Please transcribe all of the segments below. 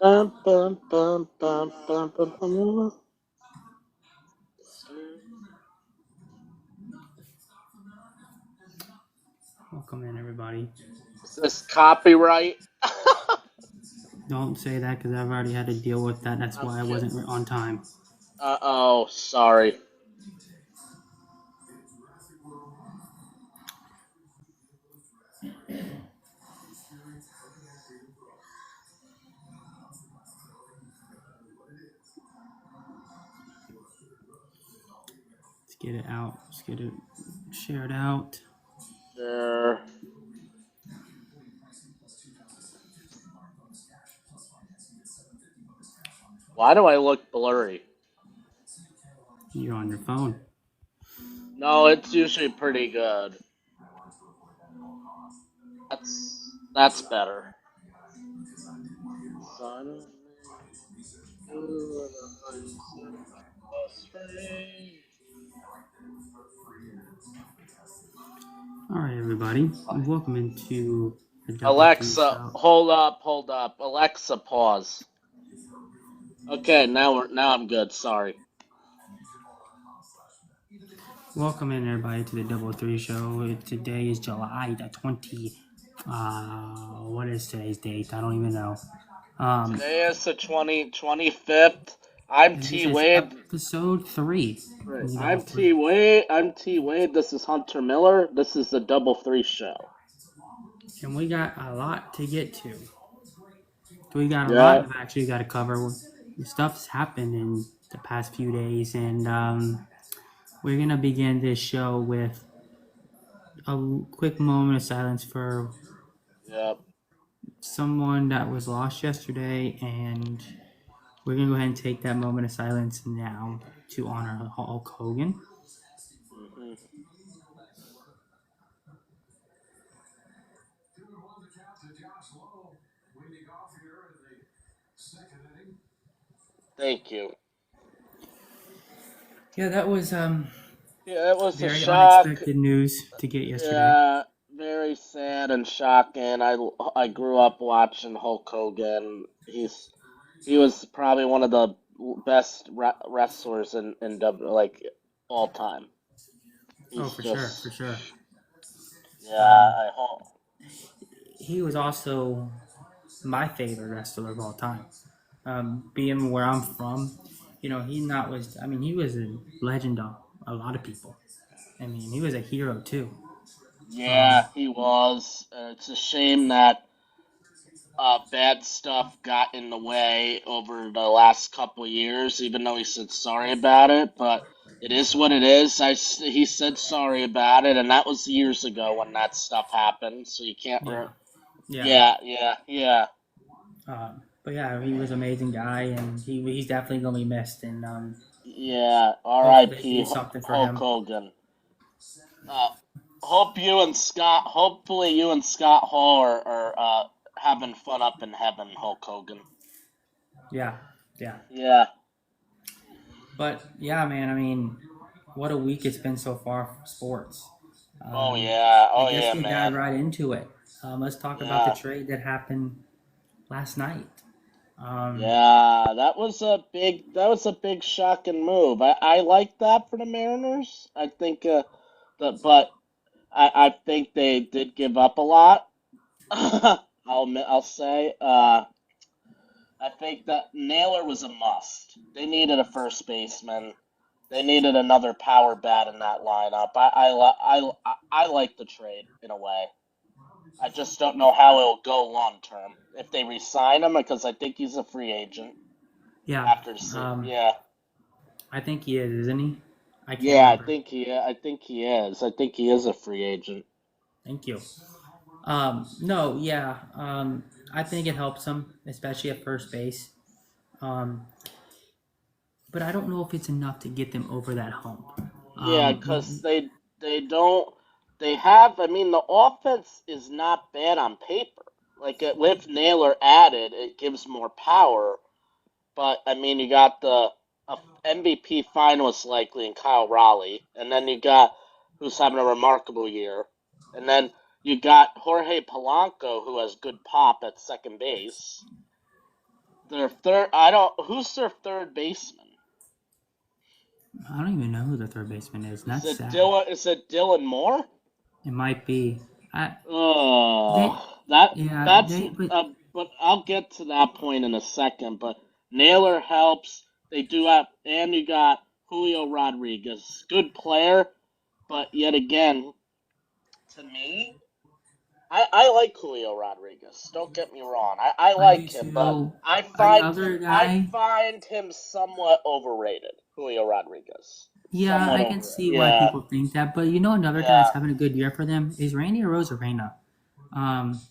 Bum, bum, bum, bum, bum, bum, bum. Welcome in, everybody. Is this copyright? Don't say that because I've already had to deal with that. That's I'm why I kidding. wasn't on time. Uh-oh, sorry. Let's get it out. Let's get it shared out. Sure. Why do I look blurry? You're on your phone. No, it's usually pretty good. That's better. Son of man, you are the highest best friend. All right, everybody. Welcome into the Double Three Alexa, Show. hold up. Alexa, pause. Okay, now I'm good. Sorry. Welcome in, everybody, to the Double Three Show. Today is July the 20. What is today's date? I don't even know. Um, Today is the 25th. I'm and this T is Wade. episode 3 Right. of the Double I'm Three. T Wade. I'm T Wade. This is Hunter Miller. This is the Double Three Show. And we got a lot to get to. We got a lot Yeah. of actually got to cover. Stuff's happened in the past few days, and we're gonna begin this show with a quick moment of silence for Yep. someone that was lost yesterday, and we're gonna go ahead and take that moment of silence now to honor Hulk Hogan. Hmm. Thank you. Yeah, that was Yeah, it was a very shock. unexpected news to get yesterday. Yeah, very sad and shocking. I grew up watching Hulk Hogan. He was probably one of the best wrestlers in like all time. Oh, He's for sure, for just sure. yeah. Um, I hope. he was also my favorite wrestler of all time. Being where I'm from, he not was. I mean, he was a legend of a lot of people. I mean, he was a hero too. Um, Yeah, he was. It's a shame that bad stuff got in the way over the last couple years, even though he said sorry about it. But it is what it is. He said sorry about it, and that was years ago when that stuff happened. So you can't. yeah, yeah. Yeah. But yeah, he was an amazing guy, and he's definitely gonna be missed. And Yeah. hopefully they R.I.P. do something for Hulk him. Hogan. Uh, Hopefully you and Scott Hall are having fun up in heaven, Hulk Hogan. Yeah, yeah. Yeah. But yeah, man. I mean, what a week it's been so far for sports. Oh Um, yeah. I Oh guess yeah, we dive man. right into it. Let's talk about the Yeah. trade that happened last night. Um, Yeah, that was a big shocking move. I like that for the Mariners. I think but I think they did give up a lot. I'll say I think that Naylor was a must. They needed a first baseman. They needed another power bat in that lineup. I like the trade in a way. I just don't know how it'll go long term if they re-sign him because I think he's a free agent yeah. after the Um, yeah. I think he is, isn't he? I can't Yeah, remember. I think he is. I think he is a free agent. Thank you. No, yeah. I think it helps him, especially at first base. Um, but I don't know if it's enough to get them over that hump. Yeah, Um, because they don't they have. I mean, the offense is not bad on paper. Like with Naylor added, it gives more power. But I mean, you got the MVP finalist likely in Kyle Raleigh, and then you got who's having a remarkable year, and then you got Jorge Polanco who has good pop at second base. Their third. I don't. Who's their third baseman? I don't even know who the third baseman is. And that's sad. Is it Dylan Moore? It might be. I they Oh, yeah that's. they but But I'll get to that point in a second. But Naylor helps. They do have, and you got Julio Rodriguez, good player, but yet again, to me, I like Julio Rodriguez. Don't get me wrong. I I do like him, but too. Another I guy. find him somewhat overrated. Julio Rodriguez, Yeah, somewhat I can over. see why Yeah, people think that. But you know, another guy that's yeah, having a good year for them is Randy Rosarena. Um,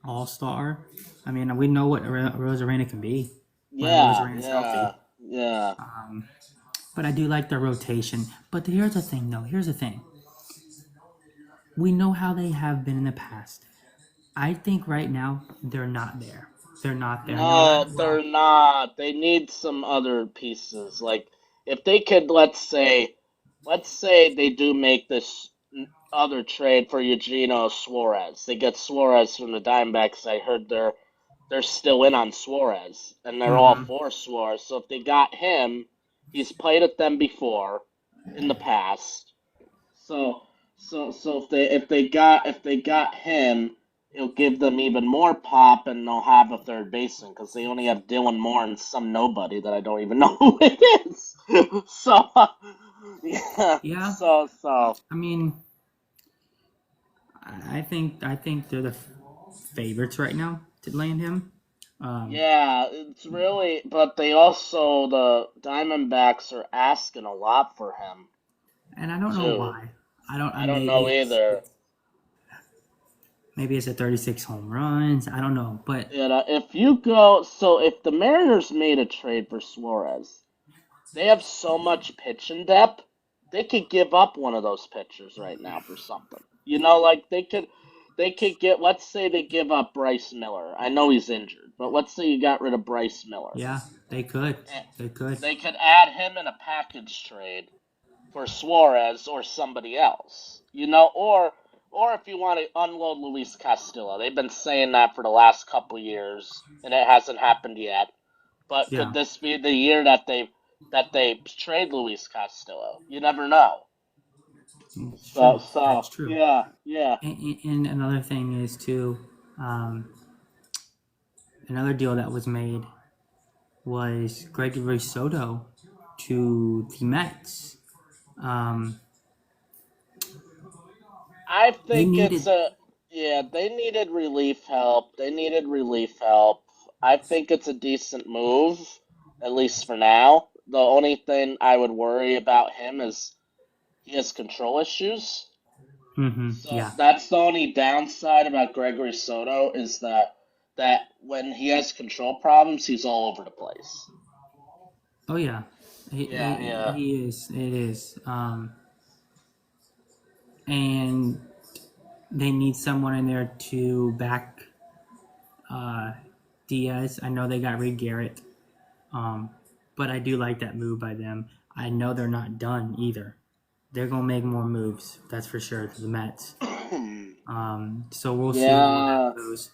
All star. I mean, we know what Rosarena can be when yeah, Rosarena's healthy. yeah, yeah. Um, but I do like the rotation. But here's the thing, though. Here's the thing. We know how they have been in the past. I think right now they're not there. They're not there. No No, matter they're what. not. They need some other pieces. Like if they could, let's say they do make this other trade for Eugenio Suarez. They get Suarez from the Diamondbacks. I heard they're still in on Suarez, and they're all Mm-hmm. for Suarez. So if they got him, he's played with them before in the past. So so if they got him, it'll give them even more pop, and they'll have a third baseman because they only have Dylan Moore and some nobody that I don't even know who it is. So yeah, Yeah. so I mean, I think they're the favorites right now to land him. Um, yeah, it's really, but they also the Diamondbacks are asking a lot for him and I don't know too. why. I don't. I don't Maybe know either. it's a 36 home runs. I don't know, but You know, if the Mariners made a trade for Suarez, they have so much pitching depth, they could give up one of those pitchers right now for something. You know, like they could get. Let's say they give up Bryce Miller. I know he's injured, but let's say you got rid of Bryce Miller. yeah, they could. Eh, They could. They could add him in a package trade for Suarez or somebody else. You know, or if you want to unload Luis Castillo, they've been saying that for the last couple years, and it hasn't happened yet. But could Yeah, this be the year that they trade Luis Castillo? You never know. it's true. That's true. Yeah, yeah. And another thing is too, um, another deal that was made was Gregory Soto to the Mets. Um, I they think it's needed. a yeah. They needed relief help. They needed relief help. I think it's a decent move, at least for now. The only thing I would worry about him is he has control issues. So Yeah. that's the only downside about Gregory Soto is that when he has control problems, he's all over the place. Oh yeah. Yeah, yeah. He is. It is. And they need someone in there to back uh, Diaz. I know they got Reed Garrett, um, but I do like that move by them. I know they're not done either. They're gonna make more moves. That's for sure to the Mets. So we'll see where that Yeah, goes.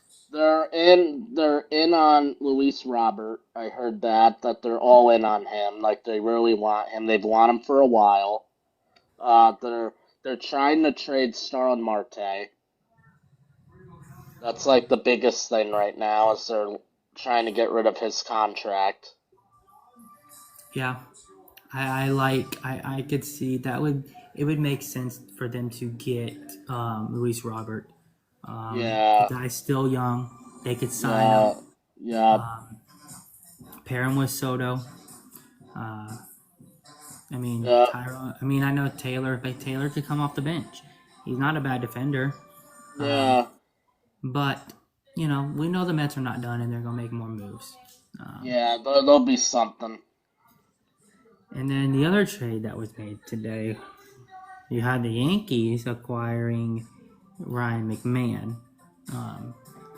they're in on Luis Robert. I heard that they're all in on him. Like they really want him. They've wanted him for a while. They're trying to trade Starlin Marte. That's like the biggest thing right now is they're trying to get rid of his contract. Yeah, I could see that would make sense for them to get Luis Robert. The Yeah, guy's still young. They could sign him. yeah, yeah, Pair him with Soto. Uh, I mean, yeah, Tyron. I mean, I know Taylor. If Taylor could come off the bench, he's not a bad defender. Um, yeah, but we know the Mets are not done, and they're gonna make more moves. Um, yeah. There'll be something. and then the other trade that was made today, you had the Yankees acquiring Ryan McMahon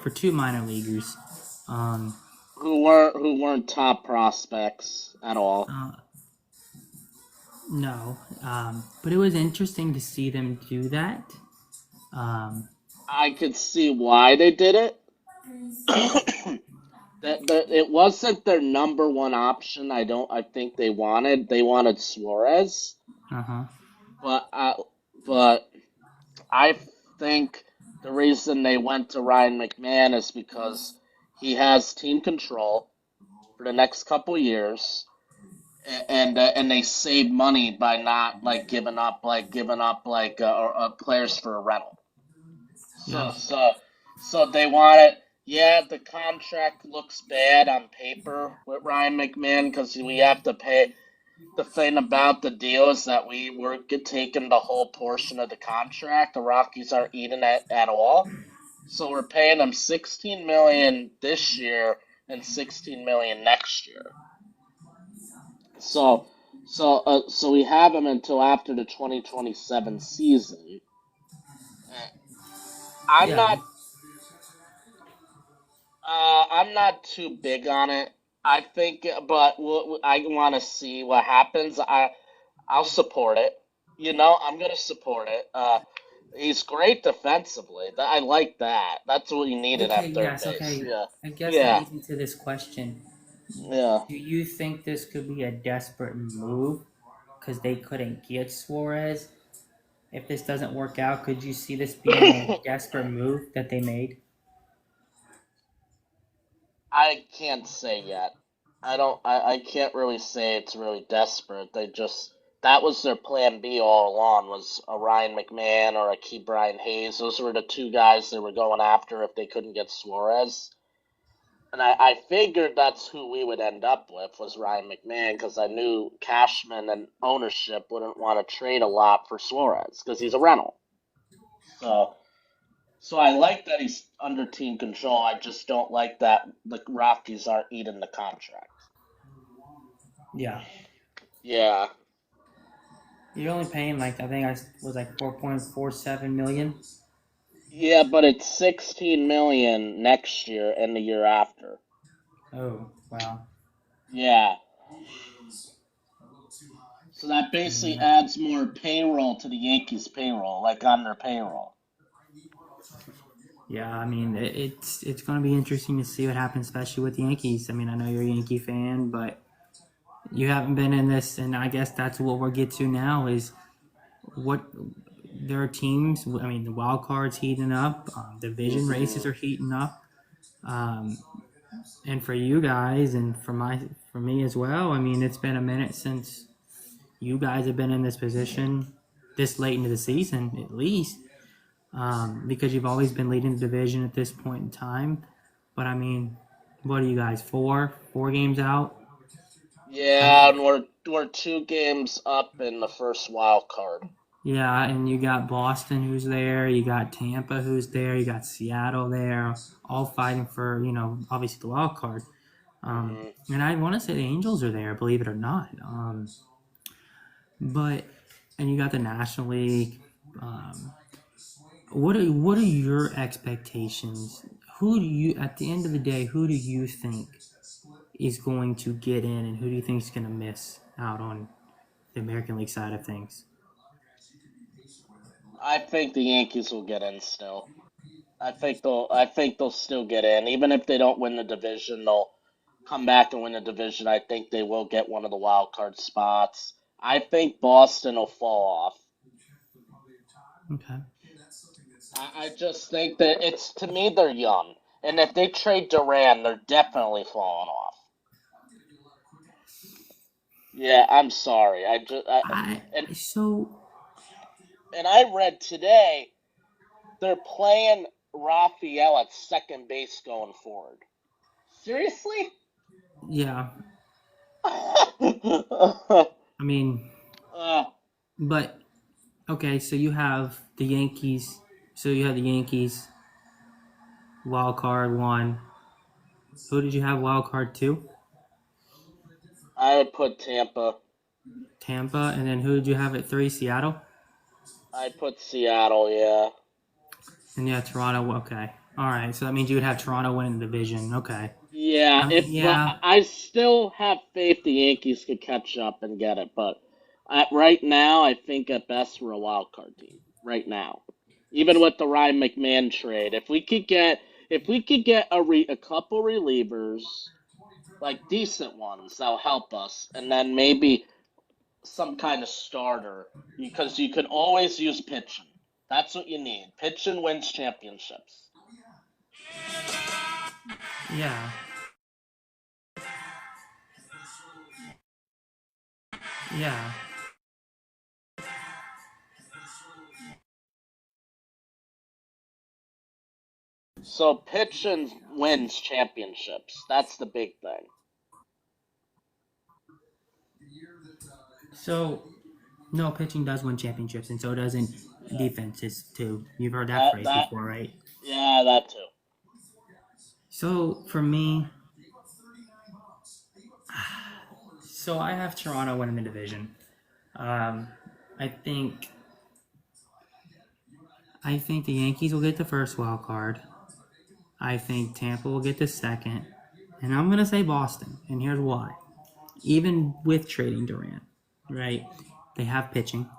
for two minor leaguers. Um, Who weren't top prospects at all. uh, no, but it was interesting to see them do that. Um, I could see why they did it. that it wasn't their number one option. I think they wanted Suarez, Uh huh. but but I think the reason they went to Ryan McMahon is because he has team control for the next couple years, and they save money by not giving up players for a rental. Yeah. So they want it. Yeah, the contract looks bad on paper with Ryan McMahon because we have to pay. The thing about the deal is that we were taking the whole portion of the contract. The Rockies aren't eating it at all, so we're paying them 16 million this year and 16 million next year. So so we have him until after the 2027 season. Uh, I'm Yeah. not I'm not too big on it. I think, but I want to see what happens. I'll support it. I'm gonna support it. He's great defensively. I like that. That's what we needed Okay. at third Yes. base. Okay. Yeah, I guess that yeah, leads me to this question: yeah. Do you think this could be a desperate move because they couldn't get Suarez? If this doesn't work out, could you see this being a desperate move that they made? I can't say yet. I don't. I can't really say it's really desperate. That was their plan B all along was a Ryan McMahon or a Key Brian Hayes. Those were the two guys they were going after if they couldn't get Suarez. And I figured that's who we would end up with was Ryan McMahon because I knew Cashman and ownership wouldn't want to trade a lot for Suarez because he's a rental. So so I like that he's under team control. I just don't like that the Rockies aren't eating the contract. Yeah. Yeah. You're only paying like I think I was like 4.47 million. Yeah, but it's 16 million next year and the year after. Oh wow. Yeah. So that basically Yeah. adds more payroll to the Yankees payroll, like on their payroll. Yeah, I mean it's going to be interesting to see what happens, especially with the Yankees. I mean, I know you're a Yankee fan, but you haven't been in this, and I guess that's what we'll get to now is what there are teams. I mean, the wild cards heating up, division races Hmm. are heating up, um, and for you guys and for me as well. I mean, it's been a minute since you guys have been in this position this late into the season, at least, because you've always been leading the division at this point in time. But I mean, what are you guys? Four games out. I Yeah, mean, and we're 2 games up in the first wild card. yeah, and you got Boston who's there, you got Tampa who's there, you got Seattle there, all fighting for obviously the wild card. Hmm. And I want to say the Angels are there, believe it or not. But and you got the National League. Um, what are your expectations? Who do you at the end of the day? Who do you think is going to get in, and who do you think is going to miss out on the American League side of things? I think the Yankees will get in still. I think they'll still get in. Even if they don't win the division, they'll come back and win the division. I think they will get one of the wild card spots. I think Boston will fall off. Okay. I just think that it's to me they're young. And if they trade Duran, they're definitely falling off. Yeah, I'm sorry. I And so and I read today they're playing Raphael at second base going forward. Seriously? yeah. I mean, uh, but okay. So you have the Yankees. So you have the Yankees wild card one. Who did you have wild card two? I would put Tampa. Tampa, and then who did you have at three? Seattle, I'd put Seattle, yeah. and yeah, Toronto. Okay, all right. So that means you would have Toronto winning the division. Okay. Yeah, I mean, but yeah, I still have faith the Yankees could catch up and get it. But right now, I think at best we're a wild card team. Right now, even with the Ryan McMahon trade, if we could get a couple relievers, like decent ones, that'll help us, and then maybe some kind of starter, because you could always use pitching. That's what you need. Pitching wins championships. Yeah, yeah. So pitching wins championships. That's the big thing. So no, pitching does win championships, and so doesn't Yeah. defenses too. You've heard that That phrase that before, right? yeah, that too. So for me, so I have Toronto winning the division. Um, I think I think the Yankees will get the first wild card. I think Tampa will get the second, and I'm gonna say Boston. And here's why: even with trading Durant, right? They have pitching.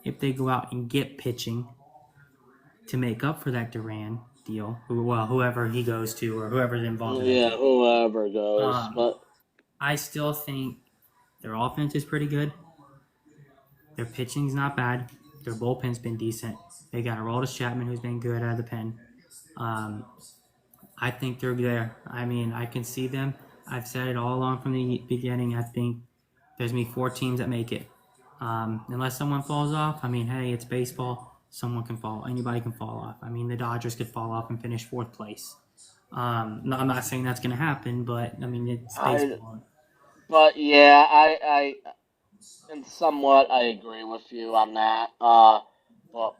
If they go out and get pitching to make up for that Durant deal, whoever he goes to or whoever's involved in that Yeah, deal, whoever goes, um, but I still think their offense is pretty good. Their pitching's not bad. Their bullpen's been decent. They got Aroldis Chapman, who's been good out of the pen. Um, I think they're there. I mean, I can see them. I've said it all along from the beginning. I think there's going to be 4 teams that make it. Unless someone falls off, I mean, hey, it's baseball. Someone can fall. Anybody can fall off. I mean, the Dodgers could fall off and finish 4th place. No, I'm not saying that's going to happen, but I mean, it's I baseball. but yeah, and somewhat I agree with you on that. But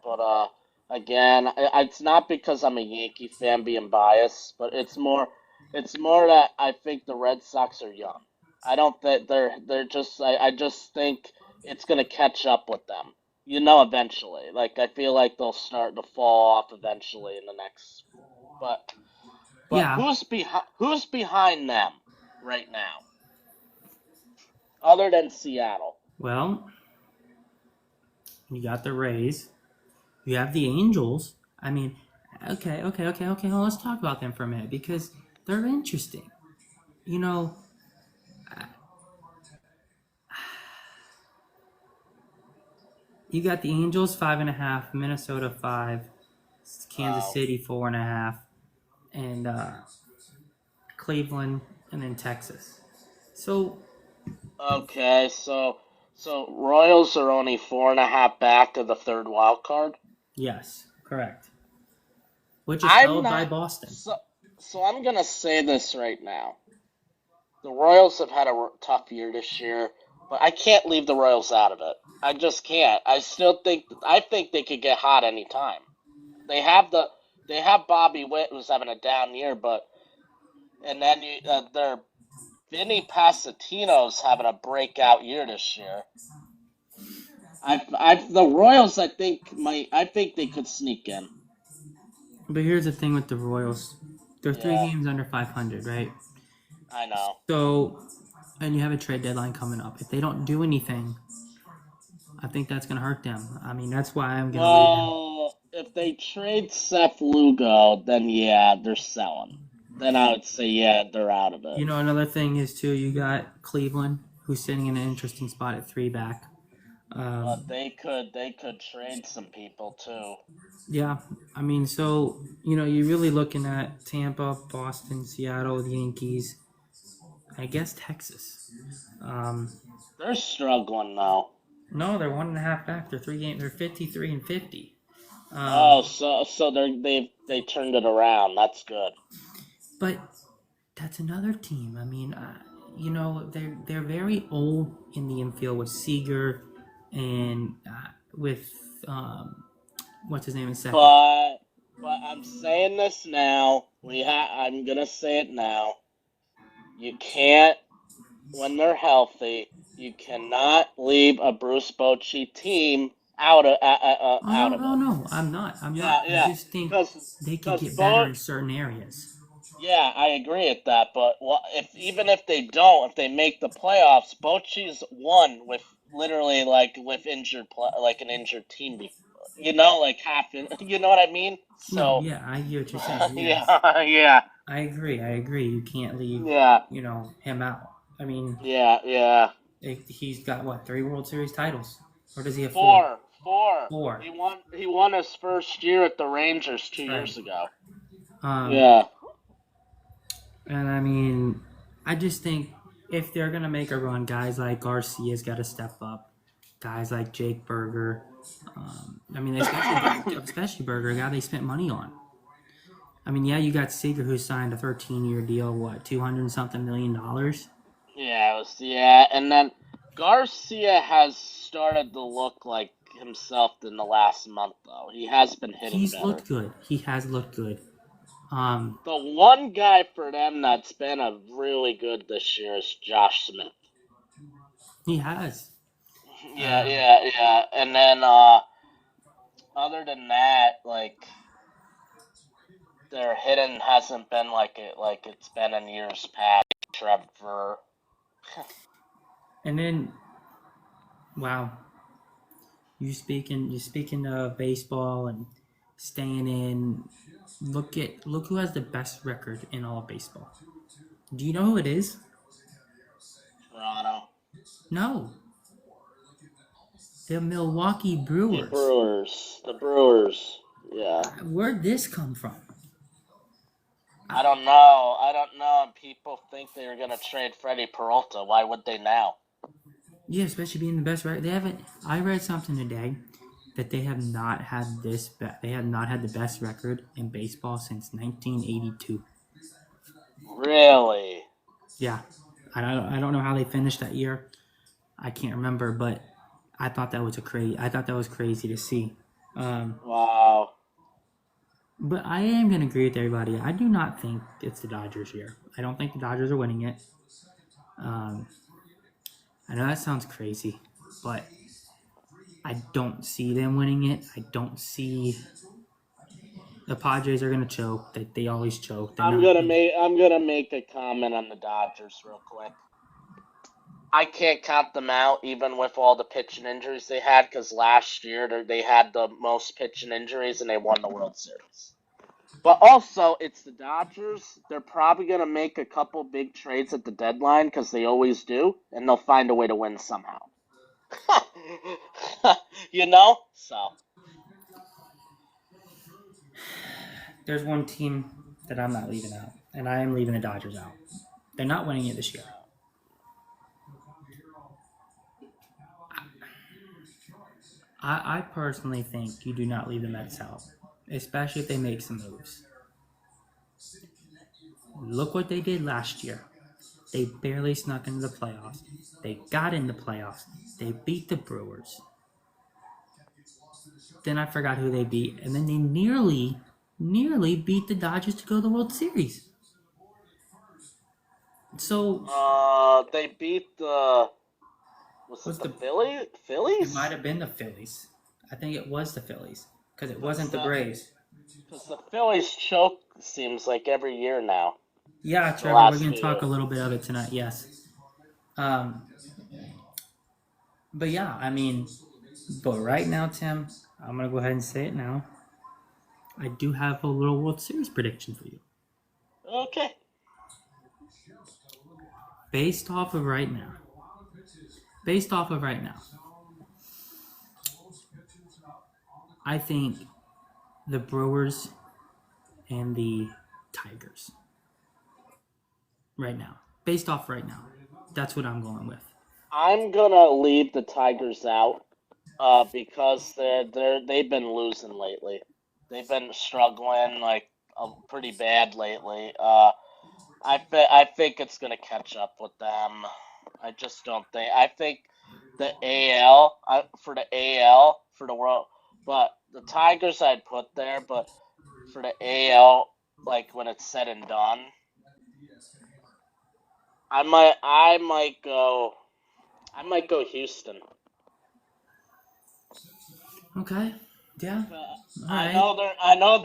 again, it's not because I'm a Yankee fan being biased, but it's more that I think the Red Sox are young. I don't think they're just I just think it's gonna catch up with them. Eventually. Like I feel like they'll start to fall off eventually in the next. But but Yeah. who's behind them right now, other than Seattle? Well, you got the Rays. You have the Angels. I mean, okay. Well, let's talk about them for a minute because they're interesting. You know, you got the Angels 5.5, Minnesota 5, Kansas Wow. City 4.5, and Cleveland, and then Texas. So Okay, so Royals are only 4.5 back of the third wild card. yes, correct. Which is I'm held by not Boston. so I'm gonna say this right now. The Royals have had a tough year this year, but I can't leave the Royals out of it. I just can't. I think they could get hot anytime. They have they have Bobby Witt who's having a down year, but and then their Vinny Pasatino's having a breakout year this year. The Royals, I think they could sneak in. But here's the thing with the Royals: they're 3 games Yeah, under 500, right? I know. So, and you have a trade deadline coming up. If they don't do anything, I think that's going to hurt them. I mean, that's why I'm going to leave them. Well, if they trade Seth Lugo, then yeah, they're selling. Then I would say yeah, they're out of it. You know, another thing is too, you got Cleveland, who's sitting in an interesting spot at 3 back. But Um, they could trade some people too. yeah, I mean, so you're really looking at Tampa, Boston, Seattle, the Yankees, I guess Texas. Um, They're struggling now. no, they're 1.5 back. They're 3 games. They're 53-50. Oh, Um, so they turned it around. That's good. but that's another team. I mean, they're very old in the infield with Seager and with what's his name in second. But but I'm saying this now. I'm gonna say it now. You can't when they're healthy. You cannot leave a Bruce Bochy team Oh out no, of no, it. no! I'm not. I'm Yeah, not. I yeah, just think because they could because get better Bo in certain areas. yeah, I agree with that. But if even if they don't, if they make the playoffs, Bochy's won with literally like with injured like an injured team like half in, you know what I mean? No, So, yeah, I hear what you're saying. Yes, yeah, yeah, I agree. I agree. You can't leave, yeah, him out. I mean, yeah, yeah. he's got what, 3 World Series titles, or does he have four? Four, four. Four. He won his first year at the Rangers two That's right. years ago. Um, Yeah. and I mean, I just think if they're gonna make a run, guys like Garcia's got to step up. Guys like Jake Berger. I mean, especially Berger, a guy they spent money on. I mean, yeah, you got Seager who signed a 13-year deal, what, 200 something million dollars? Yeah, yeah, and then Garcia has started to look like himself in the last month, though. He has been hitting He's better. looked good. He has looked good. The one guy for them that's been a really good this year is Josh Smith. He has. Yeah, Um, yeah, yeah. And then other than that, like their hitting hasn't been like it's been in years past. Trevor. and then, wow, you speaking of baseball and staying in. Look who has the best record in all of baseball. Do you know who it is? Toronto. No, the Milwaukee The Brewers. Brewers. The Brewers. Yeah. Where'd this come from? I don't know. I don't know. People think they're gonna trade Freddie Peralta. Why would they now? Yeah, especially being the best record. They haven't. I read something today that they have not had this. They have not had the best record in baseball since 1982. Really? Yeah, I don't know how they finished that year. I can't remember, but I thought that was crazy to see. Um, Wow. but I am gonna agree with everybody. I do not think it's the Dodgers year. I don't think the Dodgers are winning it. Um, I know that sounds crazy, but I don't see them winning it. I don't see the Padres are gonna choke. They always choke. They're I'm not. gonna make a comment on the Dodgers real quick. I can't count them out even with all the pitching injuries they had because last year they had the most pitching injuries and they won the World Series. But also, it's the Dodgers. They're probably going to make a couple big trades at the deadline because they always do, and they'll find a way to win somehow. you know? So. There's one team that I'm not leaving out, and I am leaving the Dodgers out. They're not winning it this year. I personally think you do not leave the Mets out, especially if they make some moves. Look what they did last year. They barely snuck into the playoffs. They got in the playoffs. They beat the Brewers. Then I forgot who they beat, and then they nearly beat the Dodgers to go to the World Series. So They beat the. Was it the it Phillies? might have been the Phillies. I think it was the Phillies because it wasn't the Braves. Because the Phillies choke seems like every year now. Yeah, The Trevor, last we're going to few talk a years. little bit of it tonight. Yes. Um, but yeah, I mean, but right now, Tim, I'm going to go ahead and say it now. I do have a little World Series prediction for you. Okay. Based off of right now. I think the Brewers and the Tigers. Right now. Based off right now. That's what I'm going with. I'm gonna leave the Tigers out because they've been losing lately. They've been struggling like pretty bad lately. I think it's gonna catch up with them. I just don't think. I think the AL for the AL for the world, but the Tigers I'd put there. But for the AL, like when it's said and done, I might go Houston. Okay. Yeah. Uh, All right. I know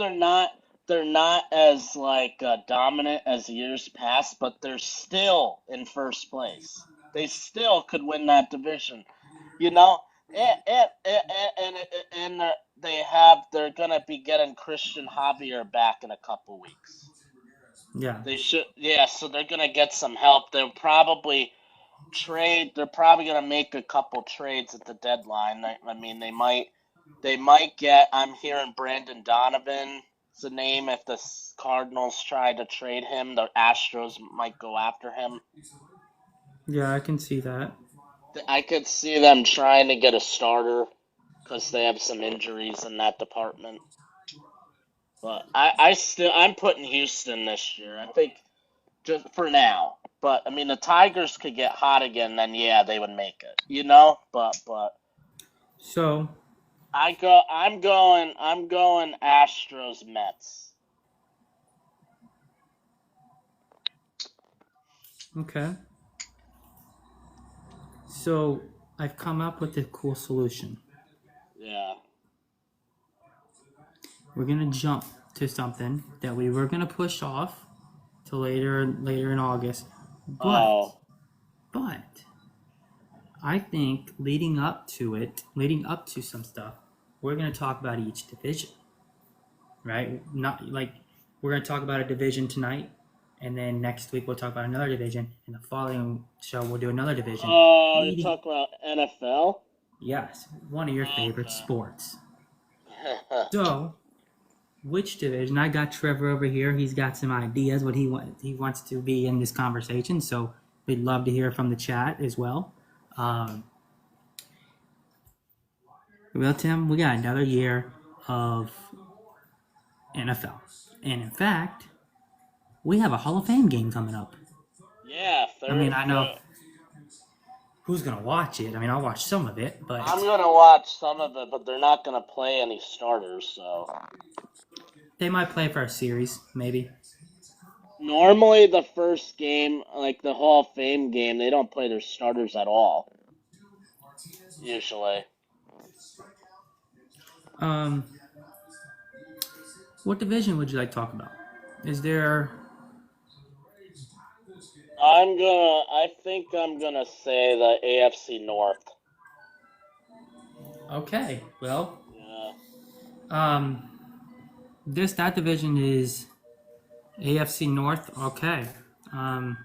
they're not as like dominant as years past, but they're still in first place. They still could win that division. You know, And they're gonna be getting Christian Javier back in a couple weeks. Yeah. They should, yeah. So they're gonna get some help. They'll probably trade. They're probably gonna make a couple trades at the deadline. I mean, they might get. I'm hearing Brandon Donovan's a name. If the Cardinals try to trade him, the Astros might go after him. Yeah, I can see that. I could see them trying to get a starter because they have some injuries in that department. But I'm putting Houston this year. I think just for now. But I mean, the Tigers could get hot again, then yeah, they would make it. But So, I'm going Astros Mets. okay. So, I've come up with a cool solution. Yeah. We're going to jump to something that we were going to push off to later in August. Oh. But I think leading up to some stuff, we're going to talk about each division. Right? Not like we're going to talk about a division tonight, and then next week we'll talk about another division, and the following show we'll do another division. Oh, you talk about NFL? Yes, one of your favorite Okay. sports. So, which division? I got Trevor over here. He's got some ideas what he wants to be in this conversation. So we'd love to hear from the chat as well. Well, Tim, we got another year of NFL, and in fact, we have a Hall of Fame game coming up. Yeah, I mean, I know who's gonna watch it. I mean, I'll watch some of it, but I'm gonna watch some of it, but they're not gonna play any starters, so. they might play for a series, maybe. Normally, the first game, like the Hall of Fame game, they don't play their starters at all. Usually. What division would you like to talk about? Is there? I think I'm gonna say the AFC North. Okay, well, Yeah. that division is AFC North. Okay, and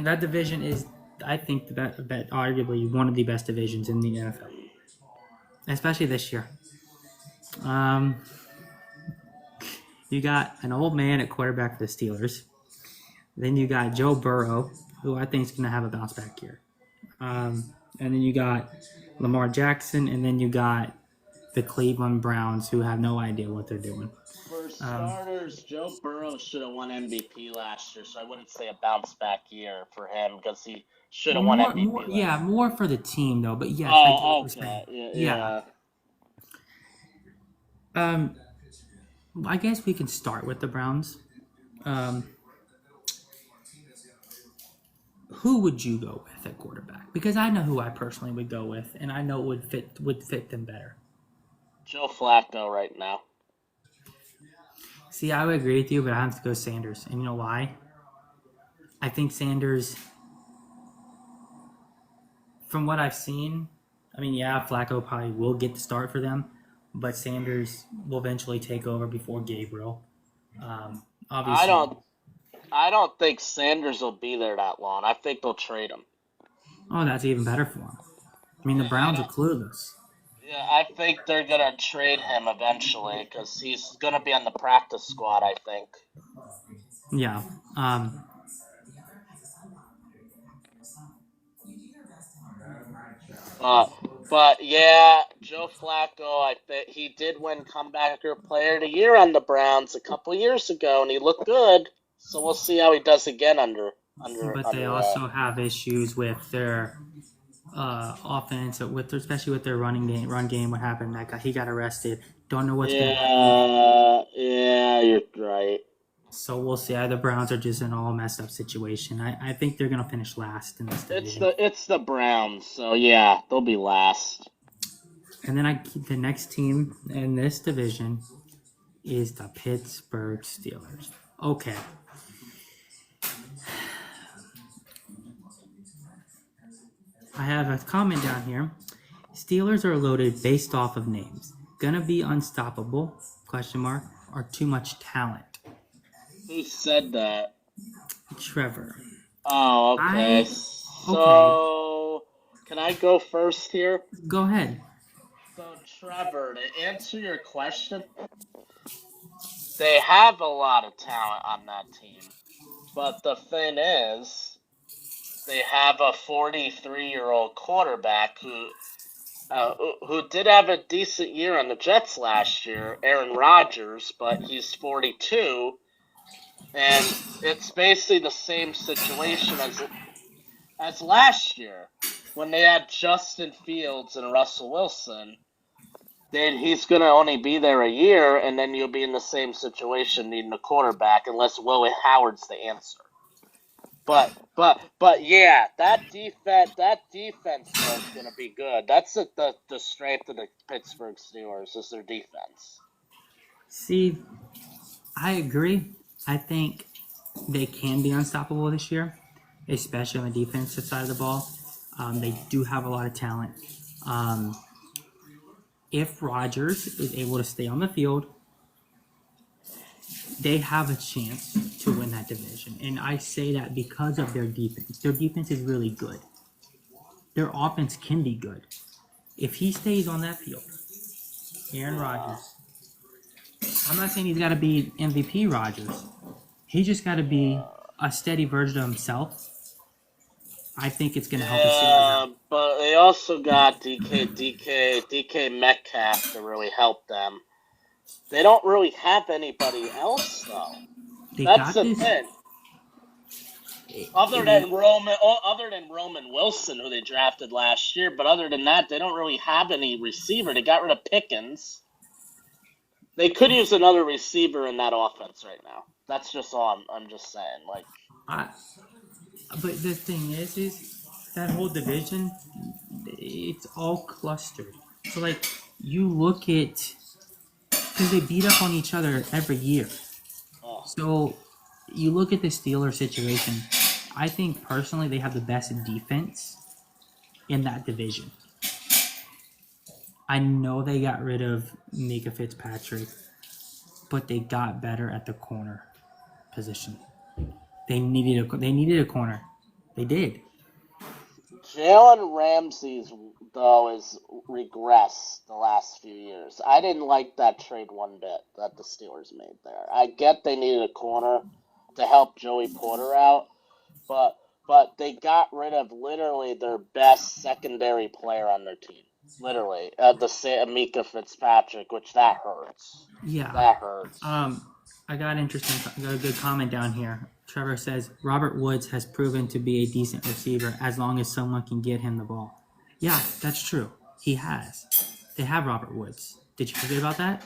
that division is, I think, arguably one of the best divisions in the NFL, especially this year. You got an old man at quarterback for the Steelers. Then you got Joe Burrow, who I think is going to have a bounce back year. And then you got Lamar Jackson, and then you got the Cleveland Browns, who have no idea what they're doing. For starters, Joe Burrow should have won MVP last year, so I wouldn't say a bounce back year for him because he should have won MVP. More for the team though. But yes, Oh, okay. Yeah. I guess we can start with the Browns. Who would you go with at quarterback? Because I know who I personally would go with, and I know would fit them better. Joe Flacco right now. See, I would agree with you, but I have to go Sanders. And you know why? I think Sanders, from what I've seen, I mean, yeah, Flacco probably will get the start for them, but Sanders will eventually take over before Gabriel. Obviously, I don't think Sanders will be there that long. I think they'll trade him. Oh, that's even better for him. I mean, the Browns are clueless. Yeah, I think they're gonna trade him eventually because he's gonna be on the practice squad. I think. Yeah. But yeah, Joe Flacco. I think he did win Comebacker Player of the Year on the Browns a couple years ago, and he looked good. So we'll see how he does again under. But they also have issues with their offense, especially with their run game. What happened? He got arrested. Don't know what's going to happen. Yeah, you're right. So we'll see. The Browns are just in an all messed up situation. I think they're going to finish last in this division. It's the Browns, so yeah, they'll be last. And then the next team in this division is the Pittsburgh Steelers. Okay. I have a comment down here. Steelers are loaded based off of names. Gonna be unstoppable? Question mark. Or too much talent? Who said that? Trevor. Oh, okay. I okay. So, can I go first here? Go ahead. So, Trevor, to answer your question, they have a lot of talent on that team. But the thing is, they have a 43-year-old quarterback who did have a decent year on the Jets last year, Aaron Rodgers, but he's 42, and it's basically the same situation as last year when they had Justin Fields and Russell Wilson. Then he's going to only be there a year, and then you'll be in the same situation needing a quarterback unless Will Howard's the answer. But yeah, that defense is going to be good. That's the strength of the Pittsburgh Steelers is their defense. See, I agree. I think they can be unstoppable this year, especially on the defensive side of the ball. They do have a lot of talent. If Rodgers is able to stay on the field, they have a chance to win that division. And I say that because of their defense. Their defense is really good. Their offense can be good. If he stays on that field, Aaron Rodgers, I'm not saying he's got to be MVP Rodgers. He just got to be a steady version of himself. I think it's going to help the Steelers out. But they also got DK Metcalf to really help them. They don't really have anybody else though. That's the thing. Other than Roman Wilson, who they drafted last year, but other than that, they don't really have any receiver. They got rid of Pickens. They could use another receiver in that offense right now. That's just all I'm just saying. But the thing is that whole division, it's all clustered. So like you look at, because they beat up on each other every year. Oh. So you look at the Steelers situation. I think personally they have the best defense in that division. I know they got rid of Mika Fitzpatrick, but they got better at the corner position. They needed a corner. They did. Jalen Ramsey, though, is regressed the last few years. I didn't like that trade one bit that the Steelers made there. I get they needed a corner to help Joey Porter out, but they got rid of literally their best secondary player on their team. Literally, Mika Fitzpatrick, which that hurts. Yeah. That hurts. I got a good comment down here. Trevor says Robert Woods has proven to be a decent receiver as long as someone can get him the ball. Yeah, that's true. He has. They have Robert Woods. Did you forget about that?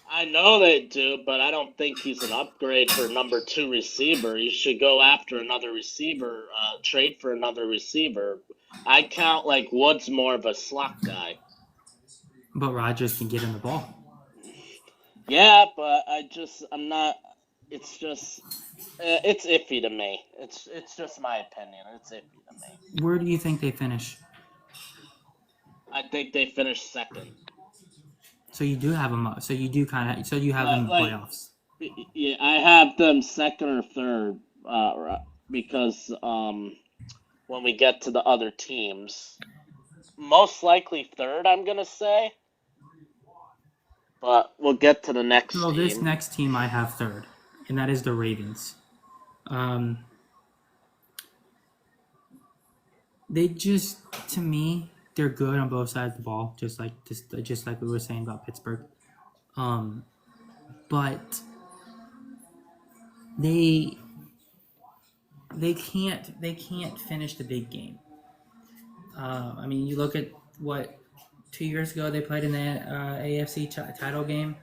I know they do, but I don't think he's an upgrade for number 2 receiver. You should go after another receiver, trade for another receiver. I count Woods more of a slot guy. But Rodgers can get him the ball. Yeah, but I'm not. It's just, it's iffy to me. It's just my opinion. It's iffy to me. Where do you think they finish? I think they finish second. So you do have them up. So you do kind of. So you have them in the playoffs. Yeah, I have them second or third, because when we get to the other teams, most likely third. I'm gonna say, but we'll get to the next. So team. This next team I have third, and that is the Ravens. They just, to me, they're good on both sides of the ball, just like we were saying about Pittsburgh. But they can't finish the big game. I mean, you look at what 2 years ago they played in the AFC title game,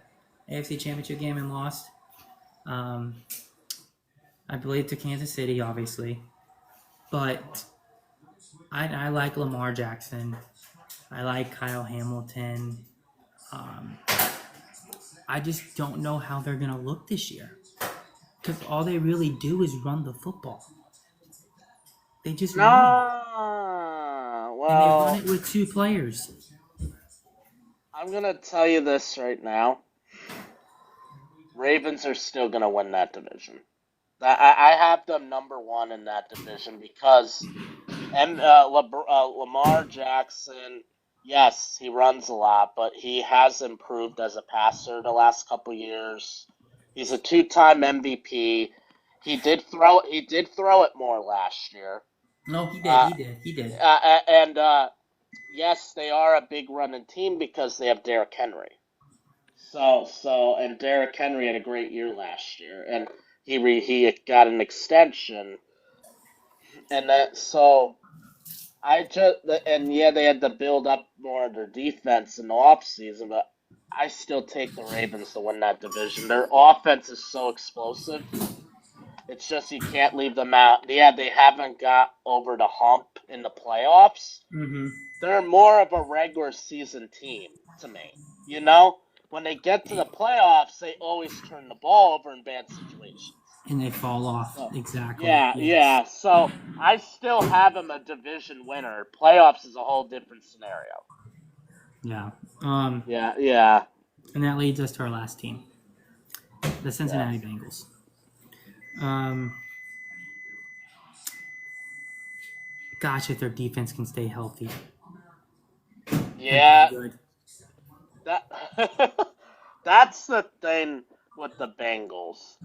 AFC Championship game, and lost. I believe to Kansas City, obviously, but I like Lamar Jackson. I like Kyle Hamilton. I just don't know how they're going to look this year, because all they really do is run the football. They just run. and they run Well, it with two players. I'm gonna tell you this right now. Ravens are still gonna win that division. I have them number one in that division because Lamar Jackson, yes, he runs a lot, but he has improved as a passer the last couple years. He's a two-time MVP. He did throw it more last year. No, he did. Uh, He did. He did. and yes, they are a big running team because they have Derrick Henry. And Derrick Henry had a great year last year, and he got an extension, and that so I just and yeah, they had to build up more of their defense in the offseason, but I still take the Ravens to win that division. Their offense is so explosive. It's just you can't leave them out. Yeah, they haven't got over the hump in the playoffs. Mm-hmm. They're more of a regular season team to me. You know, when they get to the playoffs, they always turn the ball over in bad situations. And they fall off. So, Exactly. yeah, Yes. yeah. So I still have them a division winner. Playoffs is a whole different scenario. Yeah. Yeah, yeah, And that leads us to our last team, the yeah. Cincinnati Bengals. Um, Gosh, if their defense can stay healthy, they're Yeah, pretty good. that that's the thing with the Bengals.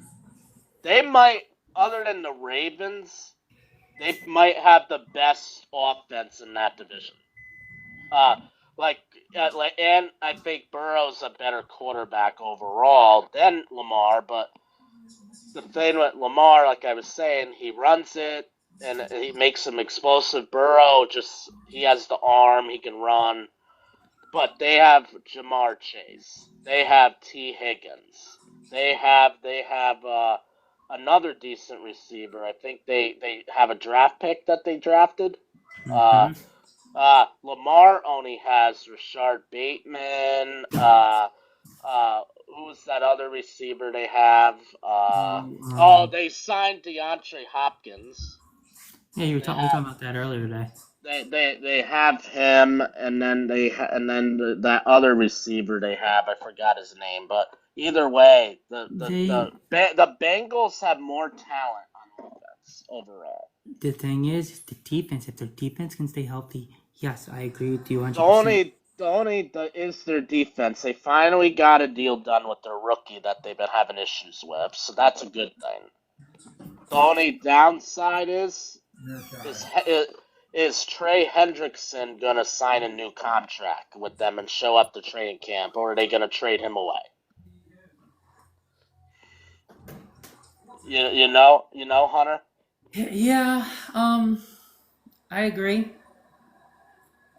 They might, other than the Ravens, they might have the best offense in that division. Uh, like, and I think Burrow's a better quarterback overall than Lamar. But the thing with Lamar, like I was saying, he runs it and he makes him explosive. Burrow just he has the arm, he can run. But they have Jamar Chase. They have T. Higgins. They have another decent receiver. I think they have a draft pick that they drafted. Uh, Mm-hmm. Lamar only has Rashard Bateman. Who's that other receiver they have? They signed DeAndre Hopkins. Yeah, you were, They we were have talking about that earlier today. they have him, and then that other receiver they have. I forgot his name, but either way, They the Bengals have more talent on offense overall. The thing is, the defense. If their defense can stay healthy, yes, I agree with you The 100%. only is their defense. They finally got a deal done with their rookie that they've been having issues with, so that's a good thing. The only downside is is Trey Hendrickson gonna sign a new contract with them and show up to training camp, or are they gonna trade him away? You know, Hunter. Yeah, I agree.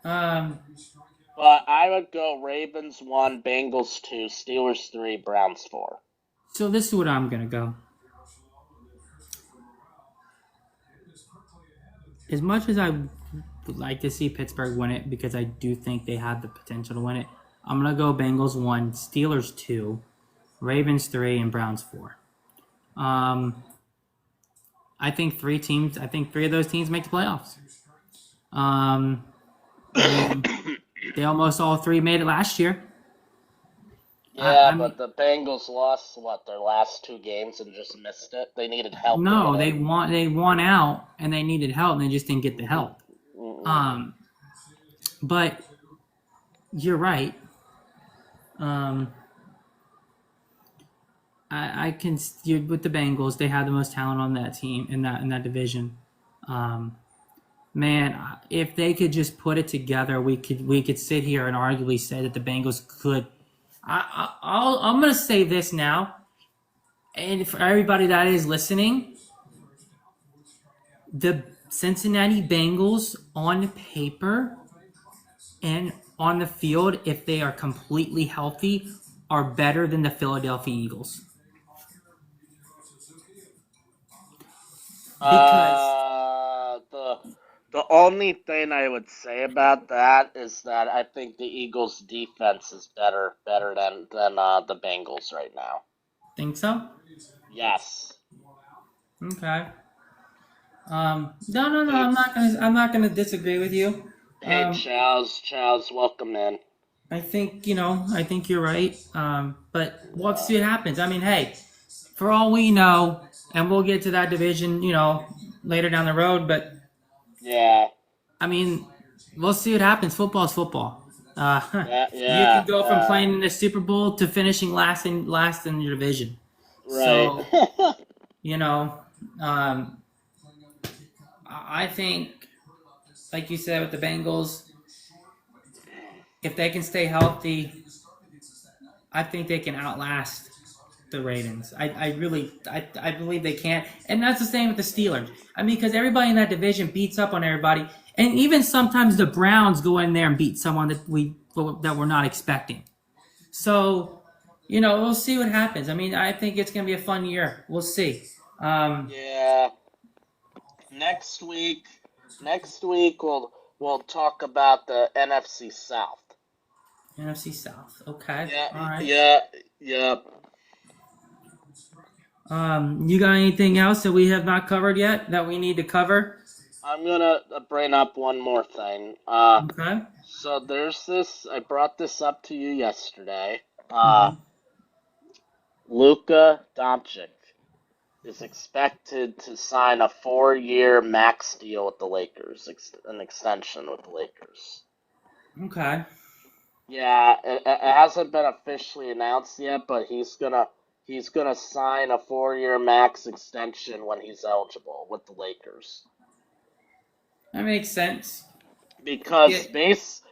Um, But I would go Ravens 1, Bengals 2, Steelers 3, Browns 4. so this is what I'm gonna go. As much as I would like to see Pittsburgh win it because I do think they have the potential to win it, I'm gonna go Bengals 1, Steelers 2, Ravens 3, and Browns 4. Um, I think three teams. I think three of those teams make the playoffs. Um, they almost all three made it last year. Yeah, I mean, but the Bengals lost their last two games and just missed it. They needed help to get no, in. they won out and they needed help and they just didn't get the help. Mm-mm. But you're right. Um, I can with the Bengals. They have the most talent on that team in that division. Um, Man, if they could just put it together, we could sit here and arguably say that the Bengals could. I'm gonna say this now, and for everybody that is listening, the Cincinnati Bengals on paper and on the field, if they are completely healthy, are better than the Philadelphia Eagles. Because The only thing I would say about that is that I think the Eagles' defense is better than the Bengals right now. think so. Yes. Okay. No. It's I'm not gonna disagree with you. Hey, Um, Charles, welcome in. I think you're right. But we'll have to see what happens. I mean, hey, for all we know, and we'll get to that division, later down the road. But Yeah, I mean, we'll see what happens. Football's football. yeah, You can yeah, go from playing in the Super Bowl to finishing last in your division. right. So you know, um, I think, like you said with the Bengals, if they can stay healthy, I think they can outlast the Ravens. I believe they can, and that's the same with the Steelers. I mean, because everybody in that division beats up on everybody, and even sometimes the Browns go in there and beat someone that we're not expecting. So, we'll see what happens. I mean, I think it's gonna be a fun year. We'll see. Um, Yeah. Next week, next week we'll talk about the NFC South. NFC South. Okay. Yeah, All right. yeah, yeah. You got anything else that we have not covered yet that we need to cover? I'm gonna bring up one more thing. Okay. So there's this. I brought this up to you yesterday. Mm-hmm. Luka Doncic is expected to sign a 4-year max deal with the Lakers, an extension with the Lakers. Okay. Yeah, it hasn't been officially announced yet, but he's gonna sign a 4-year max extension when he's eligible with the Lakers That makes sense. Yeah. because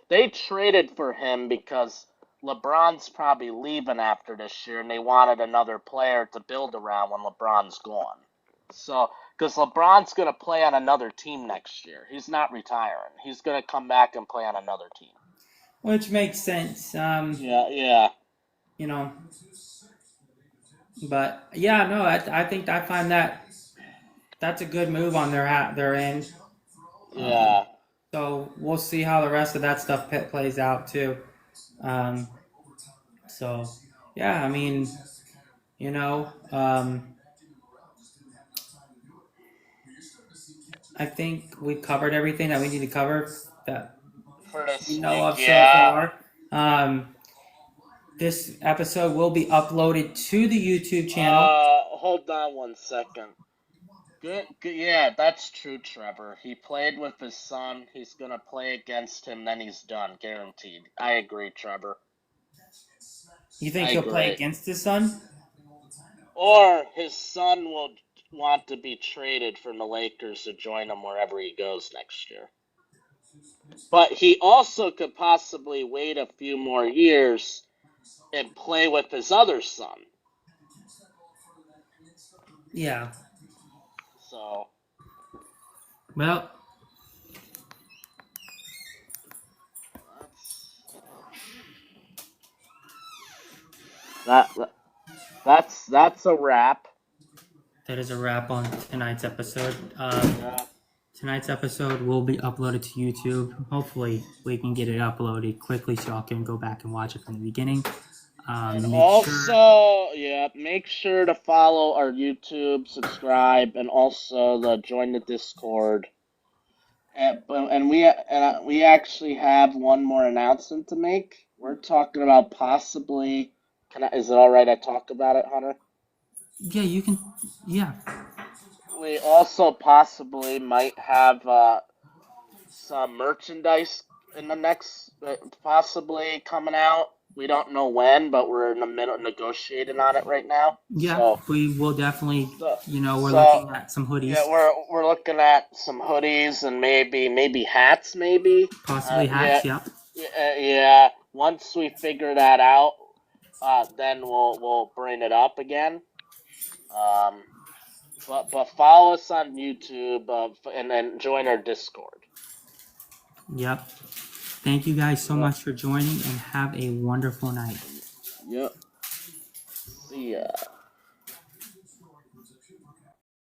they traded for him because LeBron's probably leaving after this year, and they wanted another player to build around when LeBron's gone. So, because LeBron's gonna play on another team next year, he's not retiring. He's gonna come back and play on another team. Which makes sense. Yeah, yeah, You know, but yeah, no, I think I find that's a good move on their end. Um, yeah. so we'll see how the rest of that stuff plays out too. Um, so yeah, I mean, you know, um, I think we covered everything that we need to cover that For we this know week, of so yeah. far. This episode will be uploaded to the YouTube channel. Hold on one second. Good, yeah, that's true, Trevor. He played with his son. He's gonna play against him, then he's done, guaranteed. I agree, Trevor. You think I he'll play agree. against his son? Or his son will want to be traded from the Lakers to join him wherever he goes next year. But he also could possibly wait a few more years and play with his other son. Yeah. So Well, that's that that's a wrap. that is a wrap on tonight's episode. Yeah. Tonight's episode will be uploaded to YouTube. Hopefully, we can get it uploaded quickly so y'all can go back and watch it from the beginning. And Make sure. also, yeah, make sure to follow our YouTube, subscribe, and also join the Discord. And we actually have one more announcement to make. We're talking about possibly. Is it all right? I talk about it, Hunter. Yeah, you can. Yeah. We also possibly might have some merchandise in the next, possibly coming out. We don't know when, but we're in the middle negotiating on it right now. Yeah, So, we will definitely. so, We're so looking at some yeah, hoodies, we're looking at some hoodies and maybe hats, maybe. possibly Yeah, hats. Yeah. yeah. Once we figure that out, then we'll bring it up again. Um, but follow us on YouTube, and then join our Discord. Yep. Thank you guys so Yep. much for joining and have a wonderful night. Yep. See ya.